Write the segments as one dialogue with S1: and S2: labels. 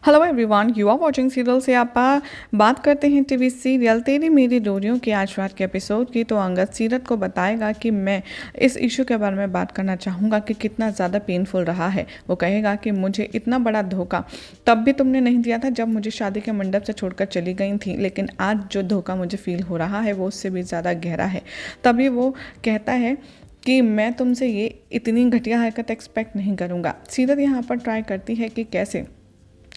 S1: Hello everyone, you are watching serial से आपा। बात करते हैं टीवी सीरियल तेरी मेरी डोरियों की आज रात के एपिसोड की। तो अंगद सीरत को बताएगा कि मैं इस इशू के बारे में बात करना चाहूँगा कि कितना ज़्यादा पेनफुल रहा है। वो कहेगा कि मुझे इतना बड़ा धोखा तब भी तुमने नहीं दिया था जब मुझे शादी के मंडप से छोड़कर चली गई थी, लेकिन आज जो धोखा मुझे फील हो रहा है वो उससे भी ज़्यादा गहरा है। तभी वो कहता है कि मैं तुमसे ये इतनी घटिया हरकत एक्सपेक्ट नहीं करूँगा। सीरत यहाँ पर ट्राई करती है कि कैसे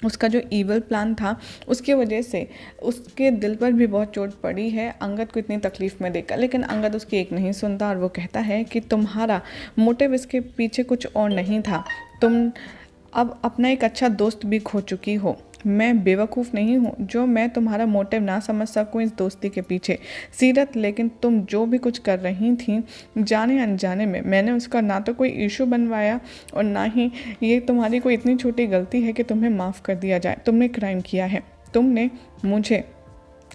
S1: उसका जो ईवल प्लान था उसकी वजह से उसके दिल पर भी बहुत चोट पड़ी है अंगद को इतनी तकलीफ़ में देखकर, लेकिन अंगद उसकी एक नहीं सुनता और वो कहता है कि तुम्हारा मोटिव इसके पीछे कुछ और नहीं था। तुम अब अपना एक अच्छा दोस्त भी खो चुकी हो। मैं बेवकूफ़ नहीं हूँ जो मैं तुम्हारा मोटिव ना समझ सकूँ इस दोस्ती के पीछे सीरत, लेकिन तुम जो भी कुछ कर रही थी जाने अनजाने में, मैंने उसका ना तो कोई इशू बनवाया और ना ही ये तुम्हारी कोई इतनी छोटी गलती है कि तुम्हें माफ़ कर दिया जाए। तुमने क्राइम किया है। तुमने मुझे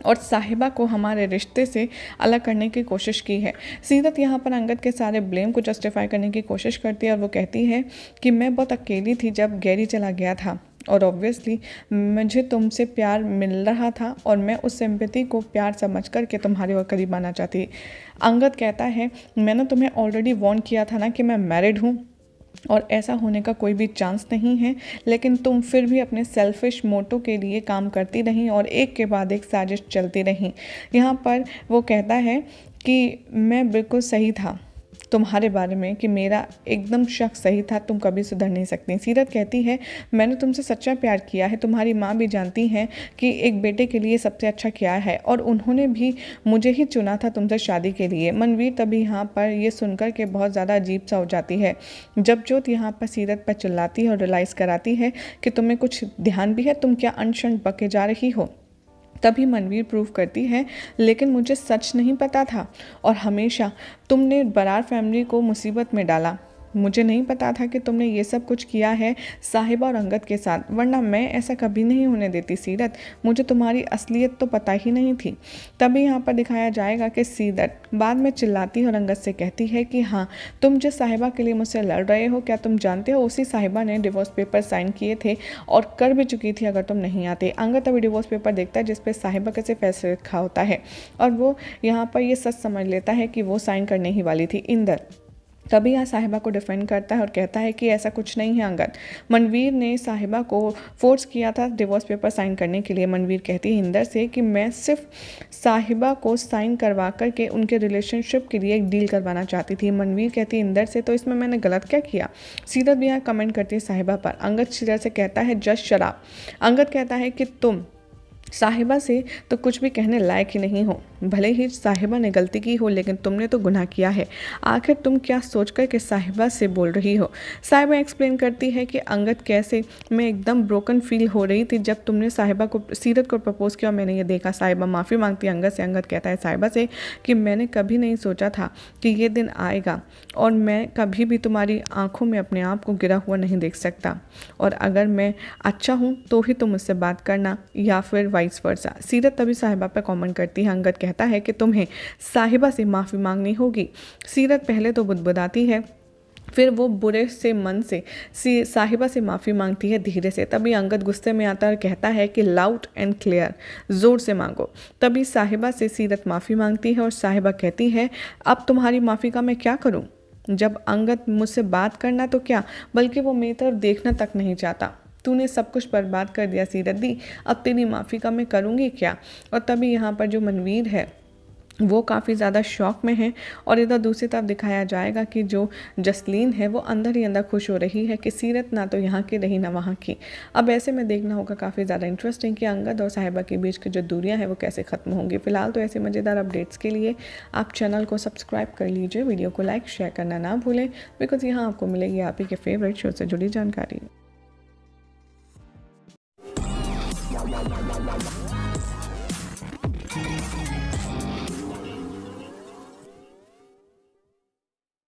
S1: और साहिबा को हमारे रिश्ते से अलग करने की कोशिश की है। सीरत यहाँ पर अंगद के सारे ब्लेम को जस्टिफाई करने की कोशिश करती है और वो कहती है कि मैं बहुत अकेली थी जब गैरी चला गया था और ऑब्वियसली मुझे तुमसे प्यार मिल रहा था और मैं उस सिंपैथी को प्यार समझ कर के तुम्हारे और करीब आना चाहती। अंगद कहता है मैंने तुम्हें ऑलरेडी वार्न किया था ना कि मैं मैरिड हूँ और ऐसा होने का कोई भी चांस नहीं है, लेकिन तुम फिर भी अपने सेल्फिश मोटो के लिए काम करती रहीं और एक के बाद एक साजिश चलती रहीं। यहाँ पर वो कहता है कि मैं बिल्कुल सही था तुम्हारे बारे में, कि मेरा एकदम शक सही था, तुम कभी सुधर नहीं सकती। सीरत कहती है मैंने तुमसे सच्चा प्यार किया है, तुम्हारी माँ भी जानती हैं कि एक बेटे के लिए सबसे अच्छा क्या है और उन्होंने भी मुझे ही चुना था तुमसे शादी के लिए। मनवीर तभी यहाँ पर ये सुनकर के बहुत ज़्यादा अजीब सा हो जाती है जब जोत यहाँ पर सीरत पर चिल्लाती है और रियलाइज़ कराती है कि तुम्हें कुछ ध्यान भी है, तुम क्या अनशन बके जा रही हो। तभी मनवीर प्रूव करती है लेकिन मुझे सच नहीं पता था और हमेशा तुमने बरार फैमिली को मुसीबत में डाला। मुझे नहीं पता था कि तुमने ये सब कुछ किया है साहिबा और अंगद के साथ, वरना मैं ऐसा कभी नहीं होने देती सीरत। मुझे तुम्हारी असलियत तो पता ही नहीं थी। तभी यहाँ पर दिखाया जाएगा कि सीरत बाद में चिल्लाती है और अंगद से कहती है कि हाँ, तुम जिस साहिबा के लिए मुझसे लड़ रहे हो, क्या तुम जानते हो उसी साहिबा ने डिवोर्स पेपर साइन किए थे और कर भी चुकी थी अगर तुम नहीं आते। अंगद तभी डिवोर्स पेपर देखता है जिसपे साहिबा के सिर्फ ऐसे लिखा होता है और वो यहाँ पर ये सच समझ लेता है कि वो साइन करने ही वाली थी इंदर। तभी यहाँ साहिबा को डिफेंड करता है और कहता है कि ऐसा कुछ नहीं है अंगद, मनवीर ने साहिबा को फोर्स किया था डिवोर्स पेपर साइन करने के लिए। मनवीर कहती है इंदर से कि मैं सिर्फ साहिबा को साइन करवा कर के उनके रिलेशनशिप के लिए एक डील करवाना चाहती थी। मनवीर कहती है इंदर से तो इसमें मैंने गलत क्या किया। सीरत भी यहाँ कमेंट करती है साहिबा पर। अंगद सीरत से कहता है जस्ट शराब। अंगद कहता है कि तुम साहिबा से तो कुछ भी कहने लायक ही नहीं हो, भले ही साहिबा ने गलती की हो लेकिन तुमने तो गुनाह किया है। आखिर तुम क्या सोचकर के साहिबा से बोल रही हो। साहिबा एक्सप्लेन करती है कि अंगद कैसे मैं एकदम ब्रोकन फील हो रही थी जब तुमने साहिबा को सीरत को प्रपोज किया और मैंने ये देखा। साहिबा माफ़ी मांगती है अंगद से। अंगद कहता है साहिबा से कि मैंने कभी नहीं सोचा था कि ये दिन आएगा और मैं कभी भी तुम्हारी आंखों में अपने आप को गिरा हुआ नहीं देख सकता, और अगर मैं अच्छा हूँ तो ही तुम मुझसे बात करना या फिर वाइस वर्सा। सीरत तभी साहिबा पर कमेंट करती है। अंगद कहता है कि तुम्हें साहिबा से माफ़ी मांगनी होगी। सीरत पहले तो बुदबुदाती है, फिर वो बुरे से मन से साहिबा से माफ़ी मांगती है धीरे से। तभी अंगद गुस्से में आता है और कहता है कि लाउड एंड क्लियर, ज़ोर से मांगो। तभी साहिबा से सीरत माफ़ी मांगती है और साहिबा कहती है अब तुम्हारी माफ़ी का मैं क्या करूं, जब अंगद मुझसे बात करना तो क्या बल्कि वो मेरी तरफ देखना तक नहीं चाहता। तूने सब कुछ बर्बाद कर दिया सीरत दी, अब तेरी माफ़ी का मैं करूँगी क्या। और तभी यहाँ पर जो मनवीर है वो काफ़ी ज़्यादा शॉक में है और इधर दूसरी तरफ दिखाया जाएगा कि जो जसलीन है वो अंदर ही अंदर खुश हो रही है कि सीरत ना तो यहाँ की रही ना वहाँ की। अब ऐसे में देखना होगा काफ़ी ज़्यादा इंटरेस्टिंग कि अंगद और साहिबा के बीच की जो दूरियाँ हैं वो कैसे ख़त्म होंगी। फिलहाल तो ऐसे मज़ेदार अपडेट्स के लिए आप चैनल को सब्सक्राइब कर लीजिए, वीडियो को लाइक शेयर करना ना भूलें, बिकॉज़ यहाँ आपको मिलेगी आप ही के फेवरेट शो से जुड़ी जानकारी।